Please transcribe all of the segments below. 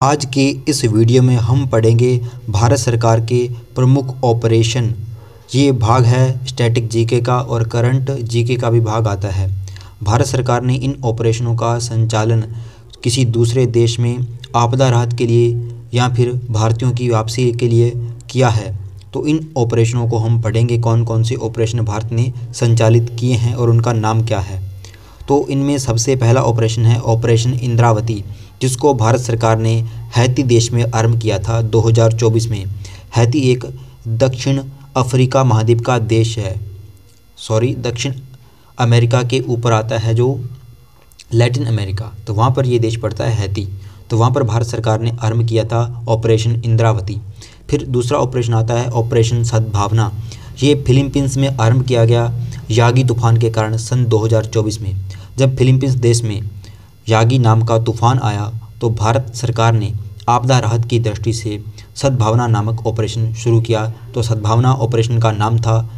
आज के इस वीडियो में हम पढ़ेंगे भारत सरकार के प्रमुख ऑपरेशन। ये भाग है स्टैटिक जीके का और करंट जीके का भी भाग आता है। भारत सरकार ने इन ऑपरेशनों का संचालन किसी दूसरे देश में आपदा राहत के लिए या फिर भारतीयों की वापसी के लिए किया है। तो इन ऑपरेशनों को हम पढ़ेंगे, कौन कौन से ऑपरेशन भारत ने संचालित किए हैं और उनका नाम क्या है। तो इनमें सबसे पहला ऑपरेशन है ऑपरेशन इंद्रावती, जिसको भारत सरकार ने हैती देश में आरंभ किया था 2024 में। हैती एक दक्षिण अफ्रीका महाद्वीप का देश है, दक्षिण अमेरिका के ऊपर आता है, जो लैटिन अमेरिका, तो वहाँ पर ये देश पड़ता है हैती। तो वहाँ पर भारत सरकार ने आरंभ किया था ऑपरेशन इंद्रावती। फिर दूसरा ऑपरेशन आता है ऑपरेशन सद्भावना। ये फिलीपींस में आरंभ किया गया यागी तूफान के कारण सन 2024 में। जब फिलीपींस देश में यागी नाम का तूफान आया तो भारत सरकार ने आपदा राहत की दृष्टि से सद्भावना नामक ऑपरेशन शुरू किया। तो सद्भावना ऑपरेशन का नाम था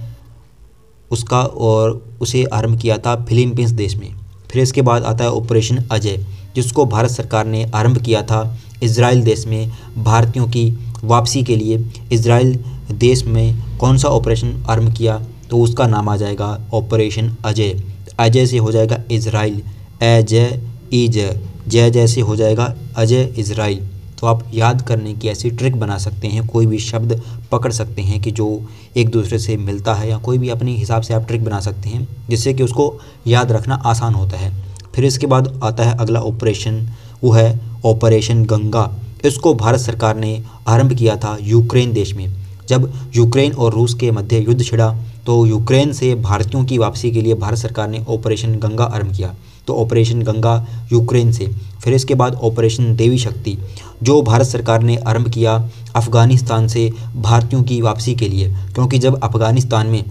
उसका, और उसे आरंभ किया था फिलीपींस देश में। फिर इसके बाद आता है ऑपरेशन अजय, जिसको भारत सरकार ने आरंभ किया था इजराइल देश में भारतीयों की वापसी के लिए। इजराइल देश में कौन सा ऑपरेशन आरंभ किया, तो उसका नाम आ जाएगा ऑपरेशन अजय। अजय से हो जाएगा इजराइल, अजय इजय, जय जय से हो जाएगा अजय इजराइल। तो आप याद करने की ऐसी ट्रिक बना सकते हैं, कोई भी शब्द पकड़ सकते हैं कि जो एक दूसरे से मिलता है, या कोई भी अपने हिसाब से आप ट्रिक बना सकते हैं जिससे कि उसको याद रखना आसान होता है। फिर इसके बाद आता है अगला ऑपरेशन, वो है ऑपरेशन गंगा। इसको भारत सरकार ने आरंभ किया था यूक्रेन देश में। जब यूक्रेन और रूस के मध्य युद्ध छिड़ा तो यूक्रेन से भारतीयों की वापसी के लिए भारत सरकार ने ऑपरेशन गंगा आरंभ किया। तो ऑपरेशन गंगा यूक्रेन से। फिर इसके बाद ऑपरेशन देवी शक्ति, जो भारत सरकार ने आरंभ किया अफ़गानिस्तान से भारतीयों की वापसी के लिए, क्योंकि जब अफ़गानिस्तान में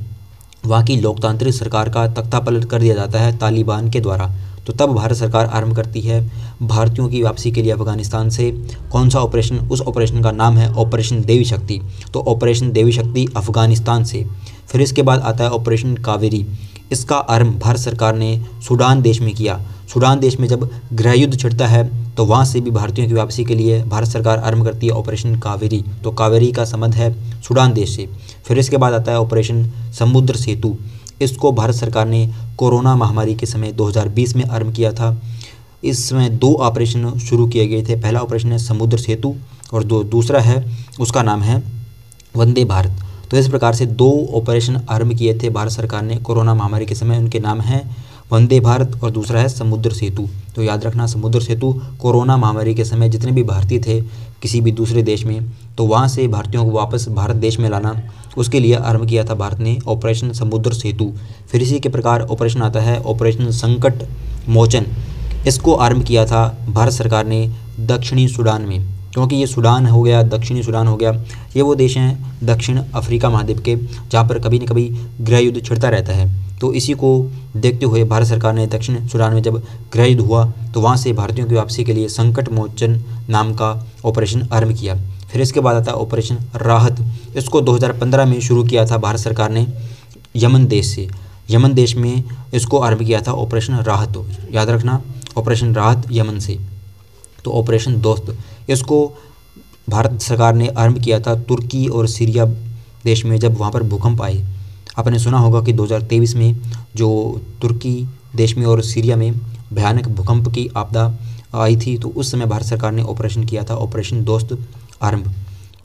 वहाँ की लोकतांत्रिक सरकार का तख्तापलट कर दिया जाता है तालिबान के द्वारा, तो तब भारत सरकार आरंभ करती है भारतीयों की वापसी के लिए अफ़गानिस्तान से। कौन सा ऑपरेशन, उस ऑपरेशन का नाम है ऑपरेशन देवी शक्ति। तो ऑपरेशन देवी शक्ति अफ़गानिस्तान से। फिर इसके बाद आता है ऑपरेशन कावेरी। इसका आरंभ भारत सरकार ने सूडान देश में किया। सूडान देश में जब गृह युद्ध छिड़ता है तो वहाँ से भी भारतीयों की वापसी के लिए भारत सरकार आरंभ करती है ऑपरेशन कावेरी। तो कावेरी का संबंध है सूडान देश से। फिर इसके बाद आता है ऑपरेशन समुद्र सेतु। इसको भारत सरकार ने कोरोना महामारी के समय 2020 में आरंभ किया था। इसमें दो ऑपरेशन शुरू किए गए थे। पहला ऑपरेशन है समुद्र सेतु और दूसरा है, उसका नाम है वंदे भारत। तो इस प्रकार से दो ऑपरेशन आरंभ किए थे भारत सरकार ने कोरोना महामारी के समय। उनके नाम हैं वंदे भारत और दूसरा है समुद्र सेतु। तो याद रखना, समुद्र सेतु कोरोना महामारी के समय जितने भी भारतीय थे किसी भी दूसरे देश में, तो वहाँ से भारतीयों को वापस भारत देश में लाना, उसके लिए आरंभ किया था भारत ने ऑपरेशन समुद्र सेतु। फिर इसी के प्रकार ऑपरेशन आता है ऑपरेशन संकट मोचन। इसको आरंभ किया था भारत सरकार ने दक्षिणी सूडान में, क्योंकि ये सूडान हो गया, दक्षिणी सूडान हो गया, ये वो देश हैं दक्षिण अफ्रीका महाद्वीप के जहाँ पर कभी न कभी गृह युद्ध छिड़ता रहता है। तो इसी को देखते हुए भारत सरकार ने दक्षिण सूडान में जब गृह युद्ध हुआ तो वहाँ से भारतीयों की वापसी के लिए संकट मोचन नाम का ऑपरेशन आरंभ किया। फिर इसके बाद आता है ऑपरेशन राहत। इसको 2015 में शुरू किया था भारत सरकार ने यमन देश से। यमन देश में इसको आरंभ किया था ऑपरेशन राहत। याद रखना, ऑपरेशन राहत यमन से। तो ऑपरेशन दोस्त, इसको भारत सरकार ने आरंभ किया था तुर्की और सीरिया देश में जब वहाँ पर भूकंप आए। आपने सुना होगा कि 2023 में जो तुर्की देश में और सीरिया में भयानक भूकंप की आपदा आई थी, तो उस समय भारत सरकार ने ऑपरेशन किया था ऑपरेशन दोस्त आरंभ।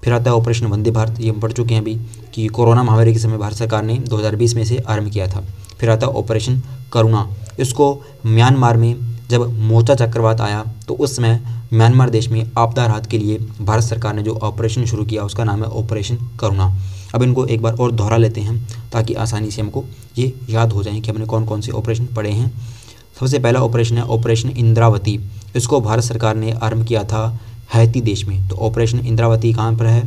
फिर आता है ऑपरेशन वंदे भारत, ये हम पढ़ चुके हैं अभी कि कोरोना महामारी के समय भारत सरकार ने 2020 में से आरंभ किया था। फिर आता है ऑपरेशन करुणा। इसको म्यांमार में जब मोचा चक्रवात आया तो उस समय म्यांमार देश में आपदा राहत के लिए भारत सरकार ने जो ऑपरेशन शुरू किया उसका नाम है ऑपरेशन करुणा। अब इनको एक बार और दोहरा लेते हैं ताकि आसानी से हमको ये याद हो जाए कि हमने कौन कौन से ऑपरेशन पढ़े हैं। सबसे पहला ऑपरेशन है ऑपरेशन इंद्रावती। इसको भारत सरकार ने आरंभ किया था हैती देश में। तो ऑपरेशन इंद्रावती कहाँ पर है?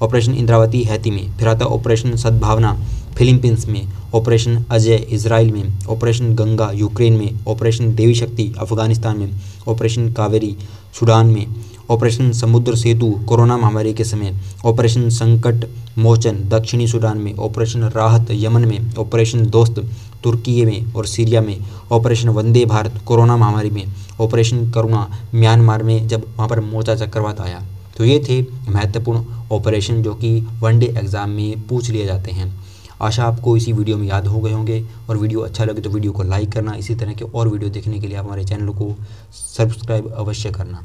ऑपरेशन इंद्रावती हैती में। फिर आता है ऑपरेशन सद्भावना फिलीपींस में, ऑपरेशन अजय इजराइल में, ऑपरेशन गंगा यूक्रेन में, ऑपरेशन देवी शक्ति अफगानिस्तान में, ऑपरेशन कावेरी सूडान में, ऑपरेशन समुद्र सेतु कोरोना महामारी के समय, ऑपरेशन संकट मोचन दक्षिणी सूडान में, ऑपरेशन राहत यमन में, ऑपरेशन दोस्त तुर्की में और सीरिया में, ऑपरेशन वंदे भारत कोरोना महामारी में, ऑपरेशन करुणा म्यांमार में जब वहाँ पर मोर्चा चक्रवात आया। तो ये थे महत्वपूर्ण ऑपरेशन जो कि वनडे एग्ज़ाम में पूछ लिए जाते हैं। आशा आपको इसी वीडियो में याद हो गए होंगे, और वीडियो अच्छा लगे तो वीडियो को लाइक करना। इसी तरह के और वीडियो देखने के लिए आप हमारे चैनल को सब्सक्राइब अवश्य करना।